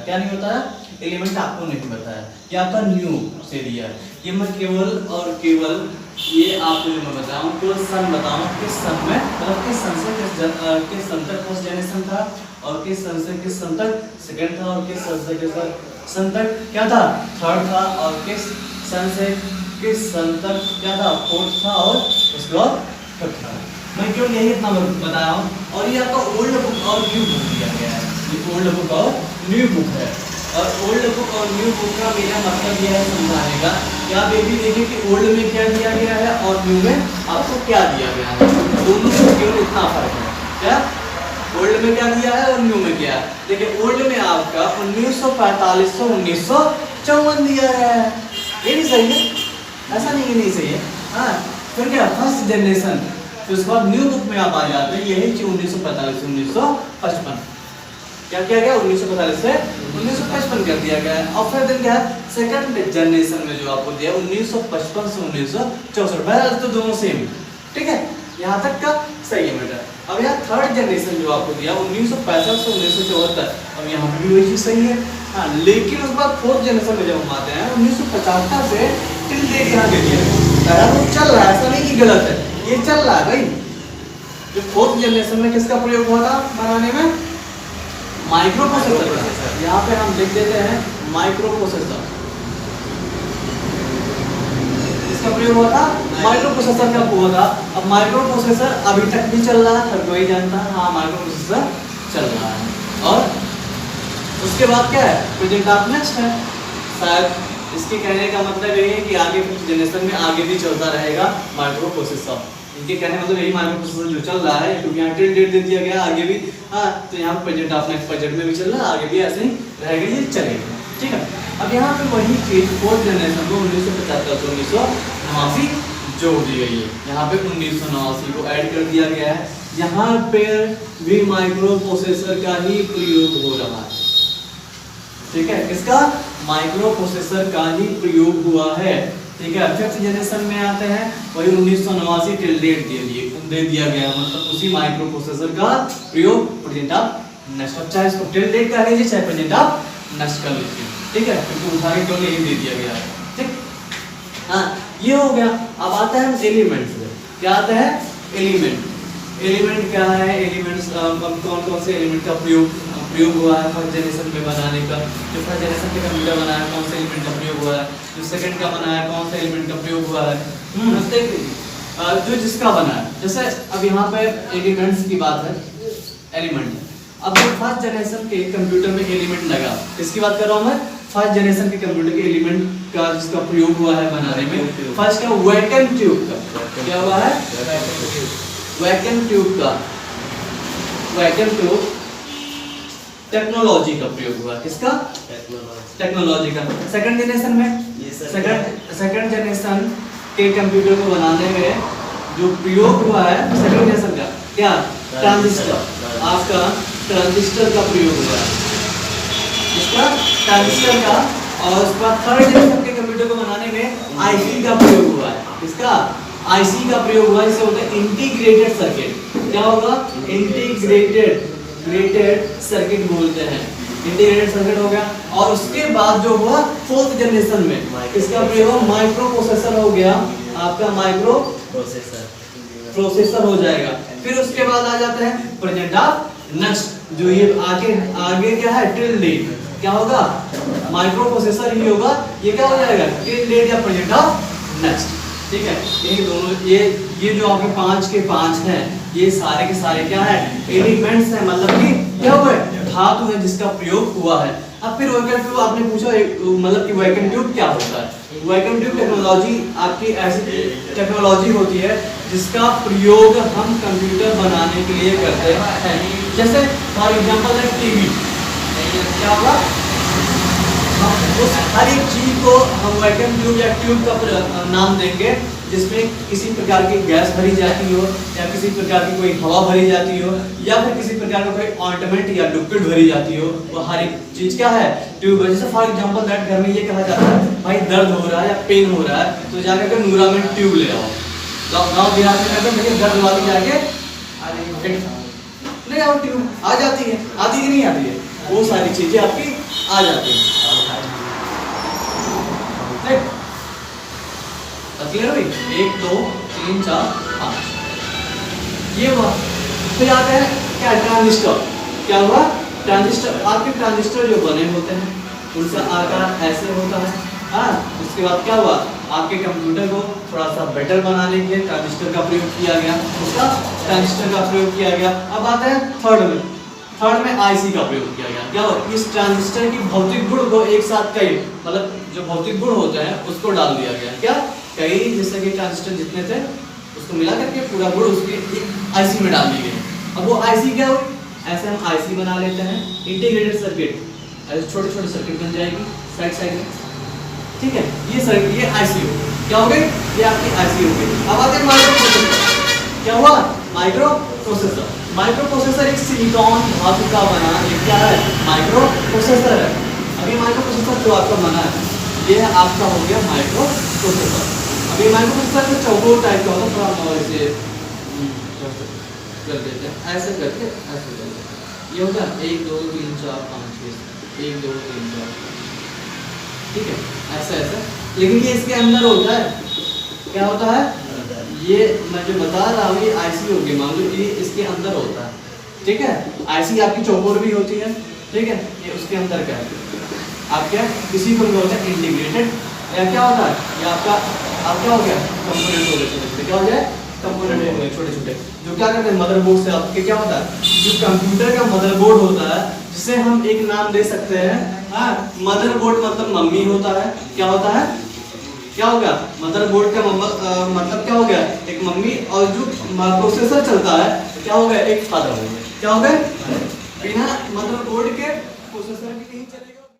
क्या नहीं बताया, एलिमेंट आपको नहीं बताया, क्या आपका न्यू से दिया है। ये मैं केवल और केवल ये आपको जो मैं बताऊं केवल सन बताऊं, किस सन में मतलब किस सन से किस सन तक फर्स्ट जनरेशन था, और किस सन से किस सन तक सेकंड था, और किस सन से किस सन तक क्या था थर्ड था, और किस सन से किस सन तक क्या था फोर्थ था, और उसके बाद फिफ्थ था। मैं केवल यही इतना बताया हूँ। और ये आपका ओल्ड बुक और न्यू बुक दिया गया है, ये ओल्ड बुक और न्यू बुक है। और ओल्ड बुक और न्यू बुक का मेरा मतलब यह है समझाने का कि आप ये भी देखिए कि ओल्ड में क्या दिया गया है और न्यू में आपको क्या दिया गया है, दोनों में केवल इतना फर्क है। क्या ओल्ड में क्या दिया है और न्यू में क्या है। देखिए ओल्ड में आपका 1945 से 1954 दिया है, ये भी सही है, ऐसा नहीं है नहीं सही है। हाँ फिर क्या फर्स्ट जनरेशन, फिर उसके बाद न्यू बुक में आप आ जाते हैं यही कि 1945 से 1955 क्या किया गया, 1945 से 1955 कर दिया गया है। और फिर दिन क्या है सेकंड जनरेशन में जो आपको दिया 1955 से 1964, बहरहाल तो दोनों सेम, ठीक है, यहाँ तक का सही है बेटा। अब यहाँ थर्ड जनरेशन जो आपको दिया 1965 से 1974, अब यहाँ पे भी वही चीज सही है। हाँ लेकिन उसके बाद फोर्थ जनरेशन में जब हम आते हैं 1975 से टिल डेट यहाँ दे दिया है, वो चल रहा है, ऐसा नहीं कि गलत है, ये चल रहा है भाई। जो फोर्थ जनरेशन में किसका प्रयोग हुआ था बनाने में, माइक्रो प्रोसेसर का। यहाँ पे हम लिख देते हैं माइक्रो प्रोसेसर, इसका प्रयोग हुआ था माइक्रो प्रोसेसर का हुआ था। अब माइक्रो प्रोसेसर अभी तक भी चल रहा है, हर कोई जानता है हाँ माइक्रो प्रोसेसर चल रहा है। और उसके बाद क्या है प्रेजेंट ऑफ नेक्स्ट है, शायद इसके कहने का मतलब यही है कि आगे जनरेशन में आगे भी चलता रहेगा माइक्रो प्रोसेसर। इनके कहने मतलब यही माइक्रो प्रोसेसर जो चल रहा है क्योंकि यहाँ टिल डेट दे दिया गया आगे भी, हाँ तो यहाँ प्रेजेंट ऑफ नेक्स्ट प्रेजेंट में भी चल रहा है, आगे भी ऐसे ही रहेगा, ये चलेगा, ठीक है। अब यहाँ पे वही चीज फोर्थ जनरेशन को 1975 से 1989 जोड़ दी गई है, यहाँ पे 1989 को ऐड कर दिया गया है। यहाँ पे भी माइक्रो प्रोसेसर का ही प्रयोग हो रहा है, ठीक है, किसका माइक्रो प्रोसेसर का ही प्रयोग हुआ है, ठीक है। फिफ्थ जनरेशन में आते हैं वही 1989 टिल डेट दे दिया गया, मतलब उसी माइक्रो प्रोसेसर का प्रयोग प्रेजेंट ऑफ नेक्स्ट, चाहे इसको टिल डेट कह लीजिए चाहे प्रेजेंट ऑफ नेक्स्ट कर लीजिए, ठीक है, क्योंकि उठा के केवल यही दे दिया गया है, ठीक। हाँ ये हो गया। अब आता है एलिमेंट्स, क्या आता है एलिमेंट। एलिमेंट क्या है, एलिमेंट्स कौन कौन से एलिमेंट का प्रयोग हुआ है फर्स्ट जनरेशन में बनाने का। जो फर्स्ट जनरेशन के कंप्यूटर बनाया कौन से एलिमेंट का प्रयोग हुआ है, जो सेकंड का बनाया कौन से एलिमेंट का प्रयोग हुआ है, जो जिसका बना है। जैसे अब यहाँ पे एलिमेंट्स की बात है, एलिमेंट, अब जो फर्स्ट जनरेशन के कंप्यूटर में एलिमेंट लगा, किसकी बात कर रहा हूँ मैं, फर्स्ट जनरेशन के कंप्यूटर के एलिमेंट का जिसका प्रयोग हुआ है बनाने में, फर्स्ट का वैक्यूम ट्यूब का, क्या हुआ है वैक्यूम ट्यूब का, वैक्यूम ट्यूब टेक्नोलॉजी का प्रयोग हुआ, किसका टेक्नोलॉजी का। सेकंड जनरेशन में सेकंड जनरेशन के कंप्यूटर को बनाने में जो प्रयोग हुआ है सेकंड जनरेशन का क्या, ट्रांजिस्टर, आपका ट्रांजिस्टर का प्रयोग हुआ है, इसका ट्रांजिस्टर का। और उसके बाद थर्ड जनरेशन के कंप्यूटर को बनाने में आईसी का प्रयोग हुआ है, इसका आईसी का प्रयोग हुआ है, इसे होता है इंटीग्रेटेड सर्किट, क्या होगा इंटीग्रेटेड सर्किट बोलते हैं, इंटीग्रेटेड सर्किट हो गया। और उसके बाद जो हुआ फोर्थ जनरेशन में इसका प्रयोग माइक्रो प्रोसेसर हो गया, आपका माइक्रो प्रोसेसर हो जाएगा। फिर उसके बाद आ जाते हैं प्रेजेंट ऑफ नेक्स्ट, जो ये आगे क्या है टिल डेट, क्या होगा माइक्रो प्रोसेसर ही होगा, ये क्या हो जाएगा टिल डेट या प्रेजेंट ऑफ नेक्स्ट, ठीक है। ये दोनों ये जो आपके 5 के 5 हैं, ये सारे के सारे क्या है एलिमेंट्स हैं, मतलब कि क्या हुआ है धातु है जिसका प्रयोग हुआ है। अब फिर वैक्यूम ट्यूब आपने पूछा मतलब कि वैक्यूम ट्यूब क्या होता है। वैक्यूम ट्यूब टेक्नोलॉजी आपकी ऐसी टेक्नोलॉजी होती है जिसका प्रयोग हम कंप्यूटर बनाने के लिए करते हैं। जैसे फॉर एग्जांपल है टीवी, क्या होगा उस हर एक चीज को हम वैक्यूम ट्यूब या ट्यूब का नाम देंगे जिसमें किसी प्रकार की गैस भरी जाती हो या किसी प्रकार की कोई हवा भरी जाती हो या फिर किसी प्रकार का कोई ऑइंटमेंट या लिक्विड भरी जाती हो, वो हर एक चीज क्या है ट्यूब है। जैसे फॉर एग्जांपल दैट घर में ये कहा जाता है भाई दर्द हो रहा है या पेन हो रहा है तो जाकर के नूरा में ट्यूब ले आओ, गाँव बिहार में जाकर भैया दर्द वाली जाके ले आओ ट्यूब, आ जाती है, आती कि नहीं आती है, वो सारी चीजें आपकी आ जाती है। ठीक, क्लियर हुई? 1 2 3 4 5 ये हुआ। फिर आते हैं क्या, ट्रांजिस्टर। क्या हुआ? ट्रांजिस्टर। आपके ट्रांजिस्टर जो बने होते हैं उनका आकार ऐसे होता है। हाँ, उसके बाद क्या हुआ, आपके कंप्यूटर को थोड़ा सा बेटर बनाने के लिए ट्रांजिस्टर का प्रयोग किया गया। उसका ट्रांजिस्टर का प्रयोग किया गया। अब आते हैं थर्ड में आईसी का प्रयोग किया गया। क्या हो, इस ट्रांजिस्टर की भौतिक गुण को एक साथ कई, मतलब जो भौतिक गुण होते हैं उसको डाल दिया गया। क्या, कई, जैसे कि ट्रांजिस्टर जितने थे उसको मिला करके पूरा गुण उसके एक आईसी में डाल दी गई। अब वो आईसी क्या हुई, ऐसे हम आईसी बना लेते हैं, इंटीग्रेटेड सर्किट। ऐसे छोटे छोटे सर्किट बन जाएगी साइड में। ठीक है, ये सर्किट, ये आईसी हो, क्या हो गई, ये आपकी आईसी हो गई। अब आते हैं माइक्रो प्रोसेसर। क्या हुआ, माइक्रो प्रोसेसर। माइक्रो प्रोसेसर एक सिलिकॉन धातु का बना एक क्या है, माइक्रो प्रोसेसर है। अभी माइक्रो प्रोसेसर जो आपका बना है ये है आपका हो गया माइक्रो प्रोसेसर। अभी माइक्रो प्रोसेसर में चौकोर टाइप का होता है, थोड़ा हम इसे कर देते हैं, ऐसे करके ऐसे कर देते हैं। ये होगा 1 2 3 4 5 6 1 2 3 4। ठीक है, ऐसा ऐसा। लेकिन ये इसके अंदर होता है, क्या होता है, ये मैं जो बता रहा हूँ ये आईसी होगी, मान लो ये इसके अंदर होता है। ठीक है, आईसी आपकी चौकोर भी होती है। ठीक है, ये उसके अंदर क्या है, आप क्या किसी को बोलते हैं इंटीग्रेटेड, या क्या होता है, ये आपका आप क्या हो गया, कंपोनेंट हो गए छोटे, क्या हो जाए, कंपोनेंट हो गए छोटे छोटे, जो क्या करते हैं मदरबोर्ड से आपके क्या होता है, जो कंप्यूटर का मदरबोर्ड होता है जिसे हम एक नाम दे सकते हैं। हाँ, मदरबोर्ड मतलब मम्मी होता है। क्या होता है, क्या हो गया, मदरबोर्ड का मतलब क्या हो गया, एक मम्मी, और जो प्रोसेसर चलता है क्या हो गया, एक फादर हो गया। क्या हो गया, बिना मदरबोर्ड के प्रोसेसर भी नहीं चलेगा।